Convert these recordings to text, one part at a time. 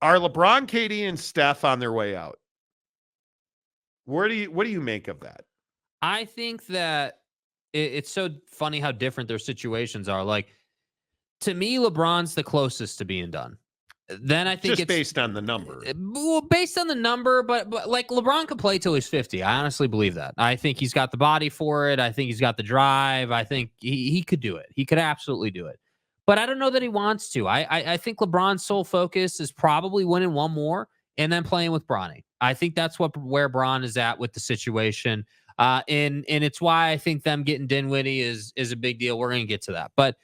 Are LeBron, KD, and Steph on their way out? What do you make of that? I think that it's so funny how different their situations are. Like, to me, LeBron's the closest to being done. Then I think just it's based on the number. Well, based on the number, but like LeBron could play till he's 50. I honestly believe that. I think he's got the body for it. I think he's got the drive. I think he could do it. He could absolutely do it. But I don't know that he wants to. I think LeBron's sole focus is probably winning one more and then playing with Bronny. I think that's where Bron is at with the situation. And it's why I think them getting Dinwiddie is a big deal. We're going to get to that. But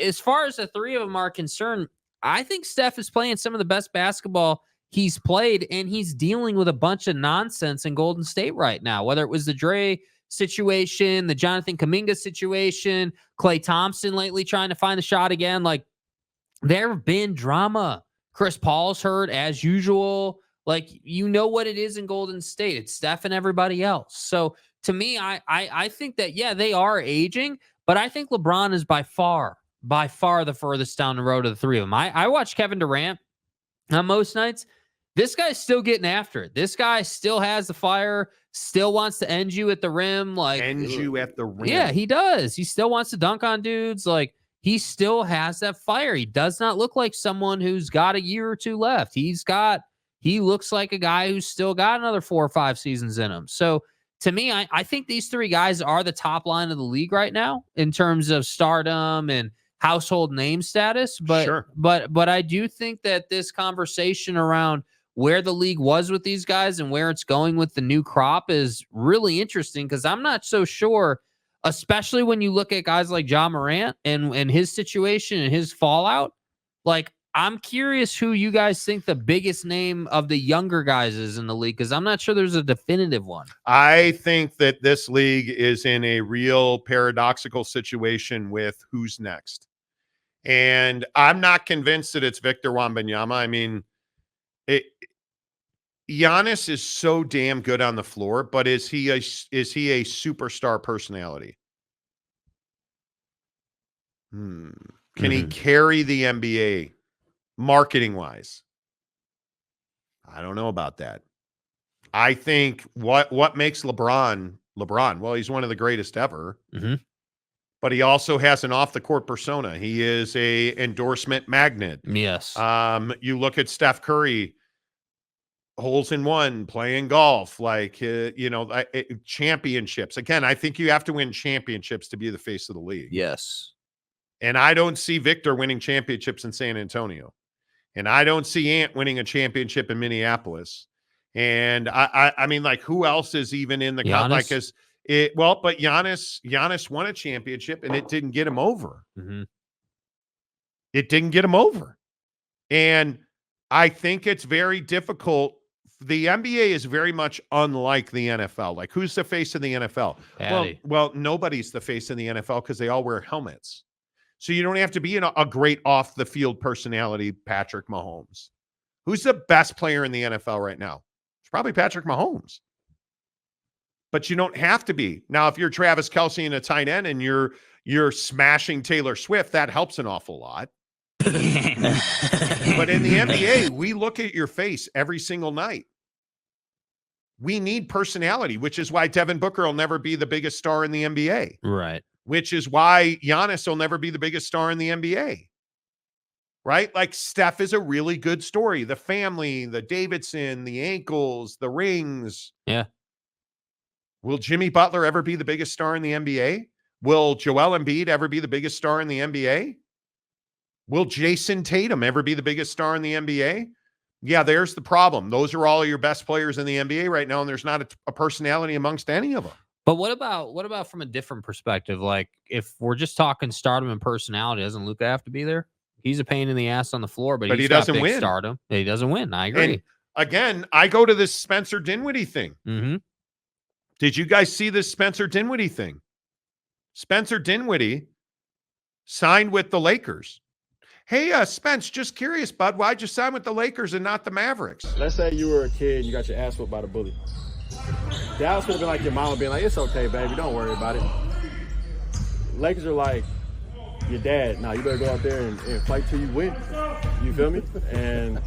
as far as the three of them are concerned, I think Steph is playing some of the best basketball he's played, and he's dealing with a bunch of nonsense in Golden State right now, whether it was the Dre situation, the Jonathan Kuminga situation, Klay Thompson lately trying to find the shot again. Like, there have been drama. Chris Paul's hurt as usual. Like, you know what it is in Golden State. It's Steph and everybody else. So to me, I think that, yeah, they are aging, but I think LeBron is by far the furthest down the road of the three of them. I watch Kevin Durant on most nights. This guy's still getting after it. This guy still has the fire, still wants to end you at the rim. Like, end you at the rim. Yeah, he does. He still wants to dunk on dudes. Like, he still has that fire. He does not look like someone who's got a year or two left. He looks like a guy who's still got another 4 or 5 seasons in him. So to me, I think these three guys are the top line of the league right now in terms of stardom and household name status. But sure. but I do think that this conversation around where the league was with these guys and where it's going with the new crop is really interesting, because I'm not so sure, especially when you look at guys like Ja Morant and his situation and his fallout. Like, I'm curious who you guys think the biggest name of the younger guys is in the league, because I'm not sure there's a definitive one. I think that this league is in a real paradoxical situation with who's next. And I'm not convinced that it's Victor Wembanyama. I mean, Giannis is so damn good on the floor, but is he a superstar personality? Can he carry the NBA marketing wise? I don't know about that. I think what makes LeBron, well, he's one of the greatest ever, but he also has an off the court persona. He is a endorsement magnet. Yes. You look at Steph Curry, holes in one, playing golf, like, championships. Again, I think you have to win championships to be the face of the league. Yes. And I don't see Victor winning championships in San Antonio. And I don't see Ant winning a championship in Minneapolis. And I mean, like, who else is even in the Giannis? But Giannis won a championship and it didn't get him over. It didn't get him over. And I think it's very difficult. The NBA is very much unlike the NFL. Like, who's the face of the NFL? Well, nobody's the face of the NFL because they all wear helmets. So you don't have to be a great off-the-field personality, Patrick Mahomes. Who's the best player in the NFL right now? It's probably Patrick Mahomes. But you don't have to be. Now, if you're Travis Kelce and a tight end and you're smashing Taylor Swift, that helps an awful lot. But in the NBA, we look at your face every single night. We need personality, which is why Devin Booker will never be the biggest star in the NBA. Right. Which is why Giannis will never be the biggest star in the NBA. Right? Like, Steph is a really good story. The family, the Davidson, the ankles, the rings. Yeah. Will Jimmy Butler ever be the biggest star in the NBA? Will Joel Embiid ever be the biggest star in the NBA? Will Jason Tatum ever be the biggest star in the NBA? Yeah, there's the problem. Those are all your best players in the NBA right now, and there's not a personality amongst any of them. But what about from a different perspective? Like, if we're just talking stardom and personality, doesn't Luka have to be there? He's a pain in the ass on the floor, but he doesn't win. Stardom. He doesn't win. I agree. And again, I go to this Spencer Dinwiddie thing. Did you guys see this Spencer Dinwiddie thing? Spencer Dinwiddie signed with the Lakers. Hey, Spence, just curious, bud, why'd you sign with the Lakers and not the Mavericks? Let's say you were a kid and you got your ass whooped by the bully. Dallas would have been like your mama being like, it's okay, baby, don't worry about it. Lakers are like your dad. Now, you better go out there and fight till you win. You feel me? And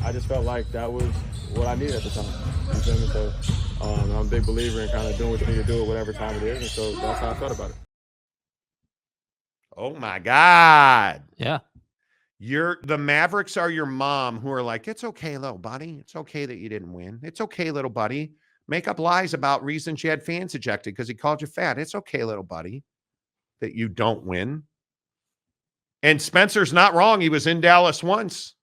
I just felt like that was what I needed at the time. You feel me? So I'm a big believer in kind of doing what you need to do at whatever time it is, and so that's how I felt about it. Oh my God. Yeah. The Mavericks are your mom who are like, it's okay, little buddy. It's okay that you didn't win. It's okay, little buddy. Make up lies about reasons you had fans ejected because he called you fat. It's okay, little buddy, that you don't win. And Spencer's not wrong. He was in Dallas once.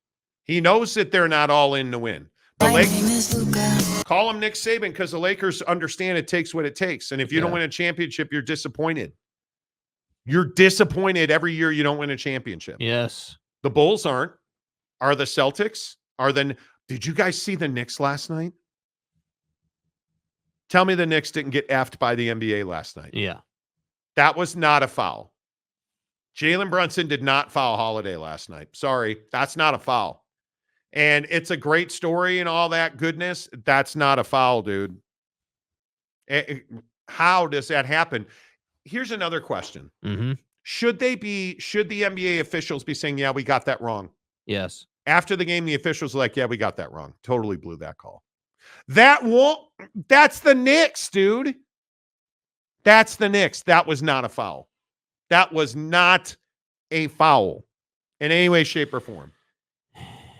He knows that they're not all in to win. Call him Nick Saban because the Lakers understand it takes what it takes. And if you don't win a championship, you're disappointed. You're disappointed every year you don't win a championship. Yes. The Bulls aren't. Are the Celtics? Did you guys see the Knicks last night? Tell me the Knicks didn't get effed by the NBA last night. Yeah. That was not a foul. Jalen Brunson did not foul Holiday last night. Sorry, that's not a foul. And it's a great story and all that goodness. That's not a foul, dude. How does that happen? Here's another question. Mm-hmm. Should the NBA officials be saying, yeah, we got that wrong? Yes. After the game, the officials are like, yeah, we got that wrong. Totally blew that call. That's the Knicks, dude. That's the Knicks. That was not a foul. That was not a foul in any way, shape, or form.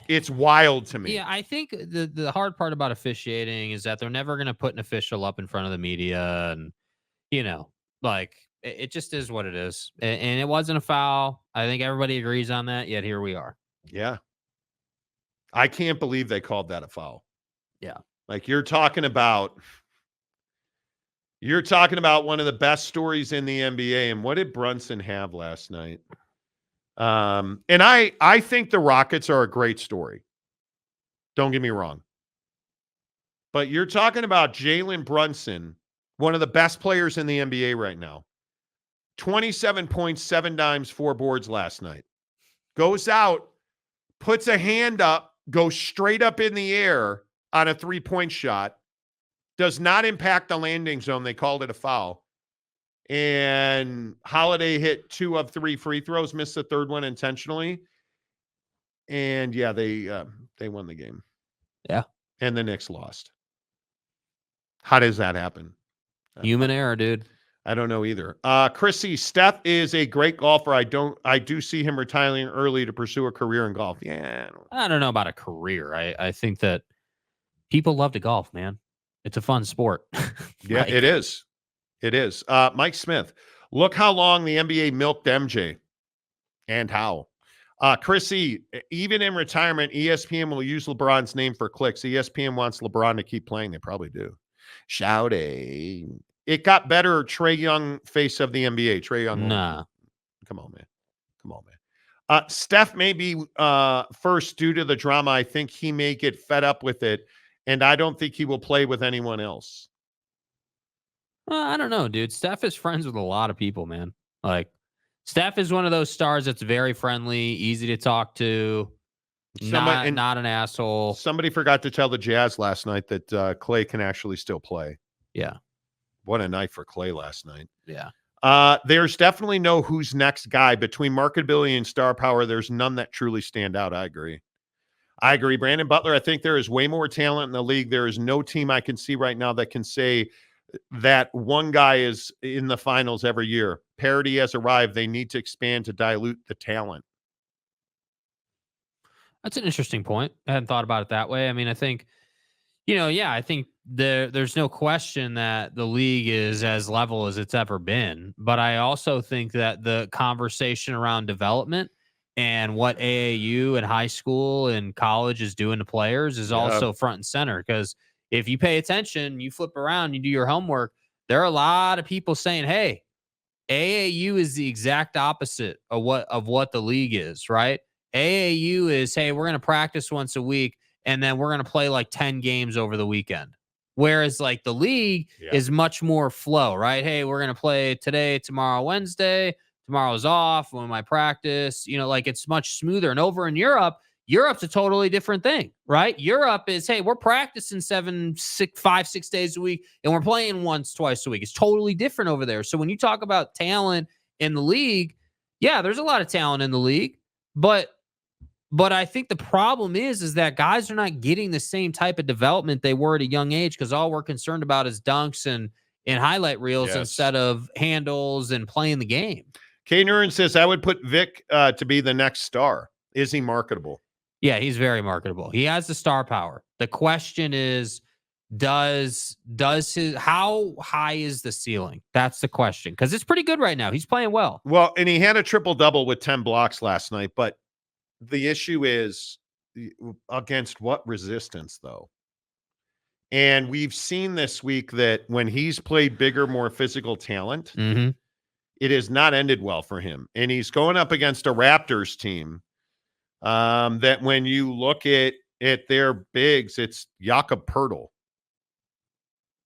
It's wild to me. Yeah, I think the hard part about officiating is that they're never going to put an official up in front of the media. And, it just is what it is. And it wasn't a foul. I think everybody agrees on that, yet here we are. Yeah. I can't believe they called that a foul. Yeah. Like you're talking about one of the best stories in the NBA. And what did Brunson have last night? And I think the Rockets are a great story. Don't get me wrong. But you're talking about Jalen Brunson, one of the best players in the NBA right now. 27 points, 7 dimes, 4 boards last night. Goes out, puts a hand up, goes straight up in the air on a 3-point shot. Does not impact the landing zone. They called it a foul. And Holiday hit 2 of 3 free throws, missed the third one intentionally. And yeah, they won the game. Yeah. And the Knicks lost. How does that happen? Human error, dude. I don't know either. Chrissy, Steph is a great golfer. I do see him retiring early to pursue a career in golf. Yeah. I don't know about a career. I think that people love to golf, man. It's a fun sport. Yeah, it is. It is. Mike Smith, look how long the NBA milked MJ and how. Chrissy, even in retirement, ESPN will use LeBron's name for clicks. ESPN wants LeBron to keep playing. They probably do. Shouty. It got better. Trae Young, face of the NBA. Trae Young. Nah. Come on, man. Steph may be first due to the drama. I think he may get fed up with it, and I don't think he will play with anyone else. I don't know, dude. Steph is friends with a lot of people, man. Like, Steph is one of those stars that's very friendly, easy to talk to, not an asshole. Somebody forgot to tell the Jazz last night that Clay can actually still play. Yeah. What a night for Clay last night. Yeah. There's definitely no who's next guy. Between marketability and star power, there's none that truly stand out. I agree. Brandon Butler, I think there is way more talent in the league. There is no team I can see right now that can say that one guy is in the finals every year. Parity has arrived. They need to expand to dilute the talent. That's an interesting point. I hadn't thought about it that way. I mean, I think, I think there's no question that the league is as level as it's ever been. But I also think that the conversation around development and what AAU and high school and college is doing to players is also front and center. Because if you pay attention, you flip around, you do your homework, there are a lot of people saying, hey, AAU is the exact opposite of what the league is, right? AAU is, hey, we're going to practice once a week, and then we're going to play like 10 games over the weekend. Whereas like the league is much more flow, right? Hey, we're going to play today, tomorrow, Wednesday. Tomorrow's off when I practice. It's much smoother. And over in Europe's a totally different thing, right? Europe is, hey, we're practicing 5-6 days a week, and we're playing once, twice a week. It's totally different over there. So when you talk about talent in the league, yeah, there's a lot of talent in the league, but But I think the problem is that guys are not getting the same type of development they were at a young age because all we're concerned about is dunks and highlight reels instead of handles and playing the game. K. Nuren says, I would put Vic to be the next star. Is he marketable? Yeah, he's very marketable. He has the star power. The question is, does his, how high is the ceiling? That's the question, because it's pretty good right now. He's playing well. Well, and he had a triple-double with 10 blocks last night, but the issue is against what resistance, though? And we've seen this week that when he's played bigger, more physical talent, it has not ended well for him. And he's going up against a Raptors team that when you look at their bigs, it's Jakob Poeltl,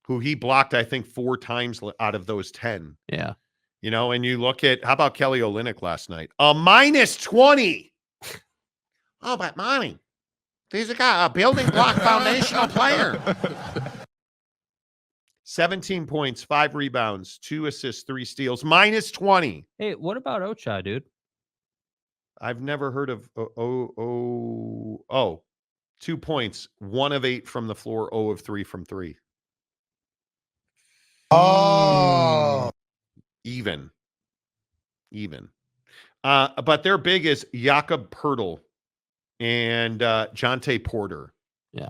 who he blocked, I think, 4 times out of those 10. Yeah. You know, and you look at, how about Kelly Olynyk last night? A -20. Oh, but Monty, he's a building block foundational player. 17 points, 5 rebounds, 2 assists, 3 steals, -20. Hey, what about Ochai, dude? I've never heard of 2 points, 1 of 8 from the floor, 0 of 3 from 3. Oh, Even. But their big is Jakob Poeltl and Jonte Porter. Yeah.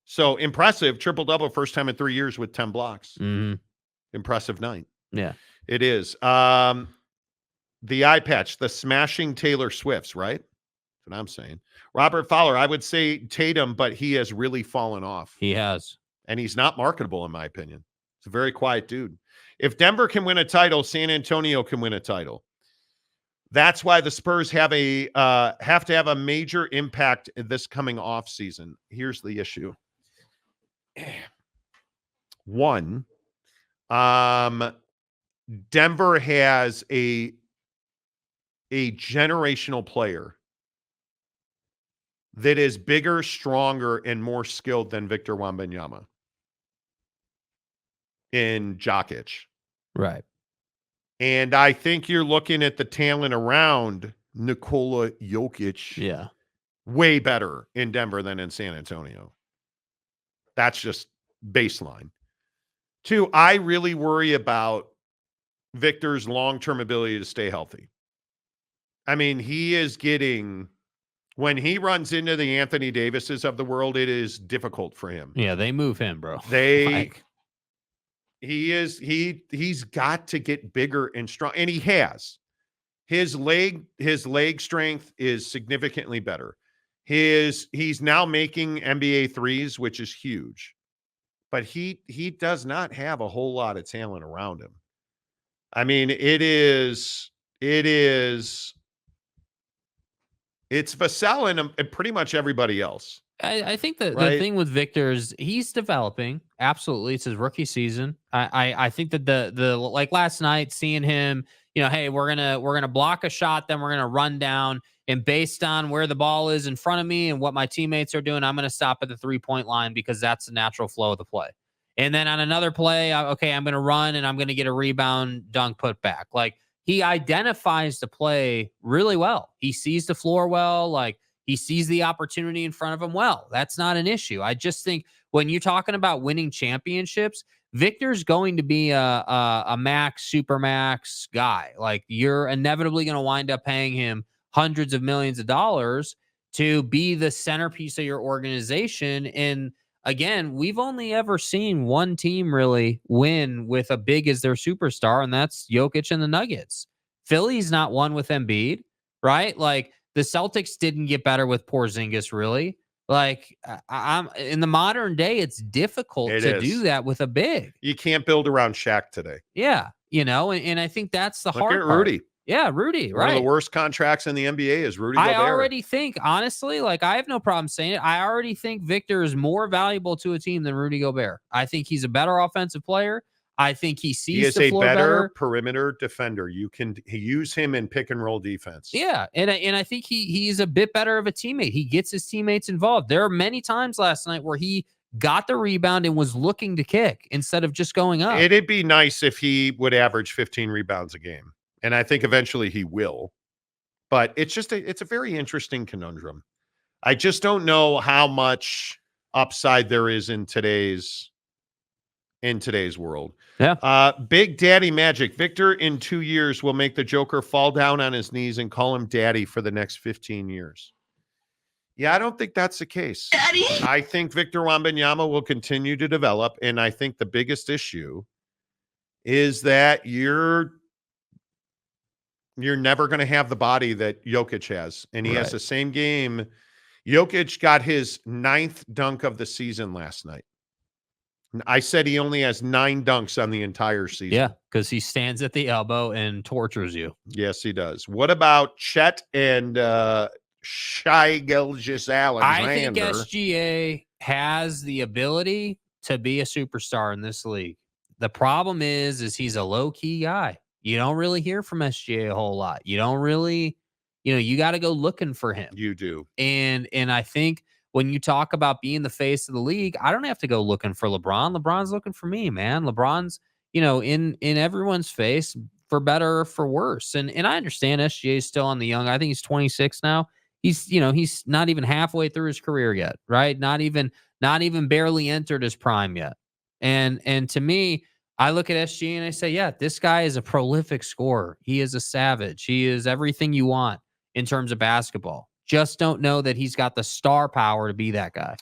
So impressive. Triple-double first time in 3 years with 10 blocks. Impressive night. Yeah. It is. The eye patch, the smashing Taylor Swifts, right? That's what I'm saying. Robert Fowler, I would say Tatum, but he has really fallen off. He has. And he's not marketable, in my opinion. He's a very quiet dude. If Denver can win a title, San Antonio can win a title. That's why the Spurs have to have a major impact this coming off season. Here's the issue. One, Denver has a generational player that is bigger, stronger, and more skilled than Victor Wembanyama in Jokic. Right. And I think you're looking at the talent around Nikola Jokic. Yeah. Way better in Denver than in San Antonio. That's just baseline. 2, I really worry about Victor's long-term ability to stay healthy. I mean, he is getting, when he runs into the Anthony Davises of the world, it is difficult for him. Yeah, they move him, bro. He's got to get bigger and strong, and he has. His leg strength is significantly better. He's now making NBA threes, which is huge. But he does not have a whole lot of talent around him. I mean, it's Vassell and pretty much everybody else. I think the thing with Victor is he's developing. Absolutely. It's his rookie season. I think that the like last night, seeing him, you know, hey, we're gonna block a shot, then we're gonna run down, and based on where the ball is in front of me and what my teammates are doing, I'm gonna stop at the 3-point line because that's the natural flow of the play. And then on another play, I'm gonna run and I'm gonna get a rebound, dunk, put back. Like, he identifies the play really well. He sees the floor well. Like, he sees the opportunity in front of him well. That's not an issue. I just think when you're talking about winning championships, Victor's going to be a max, super max guy. Like, you're inevitably going to wind up paying him hundreds of millions of dollars to be the centerpiece of your organization. And again, we've only ever seen one team really win with a big as their superstar, and that's Jokic and the Nuggets. Philly's not won with Embiid, right? Like, the Celtics didn't get better with Porzingis, really. Like, I'm in the modern day, it's difficult to do that with a big. You can't build around Shaq today. Yeah, you know, and I think that's the hard part. Rudy. Yeah, Rudy, right. One of the worst contracts in the NBA is Rudy Gobert. I already think, honestly, like, I have no problem saying it. I already think Victor is more valuable to a team than Rudy Gobert. I think he's a better offensive player. I think he sees the floor better. He is a better perimeter defender. You can use him in pick and roll defense. Yeah, and I think he's a bit better of a teammate. He gets his teammates involved. There are many times last night where he got the rebound and was looking to kick instead of just going up. It'd be nice if he would average 15 rebounds a game. And I think eventually he will. But it's a very interesting conundrum. I just don't know how much upside there is in today's world. Yeah. Big Daddy Magic. Victor in 2 years will make the Joker fall down on his knees and call him daddy for the next 15 years. Yeah, I don't think that's the case. Daddy. I think Victor Wembanyama will continue to develop, and I think the biggest issue is that you're never going to have the body that Jokic has, and he has the same game. Jokic got his 9th dunk of the season last night. I said he only has 9 dunks on the entire season. Yeah, because he stands at the elbow and tortures you. Yes, he does. What about Chet and Shai Gilgeous-Alexander? I think SGA has the ability to be a superstar in this league. The problem is he's a low-key guy. You don't really hear from SGA a whole lot. You don't really, you got to go looking for him. You do. And I think when you talk about being the face of the league, I don't have to go looking for LeBron. LeBron's looking for me, man. LeBron's, in everyone's face, for better or for worse. And I understand SGA is still on the young. I think he's 26 now. He's not even halfway through his career yet, right? Not even barely entered his prime yet. And to me, I look at SGA and I say, yeah, this guy is a prolific scorer. He is a savage. He is everything you want in terms of basketball. Just don't know that he's got the star power to be that guy.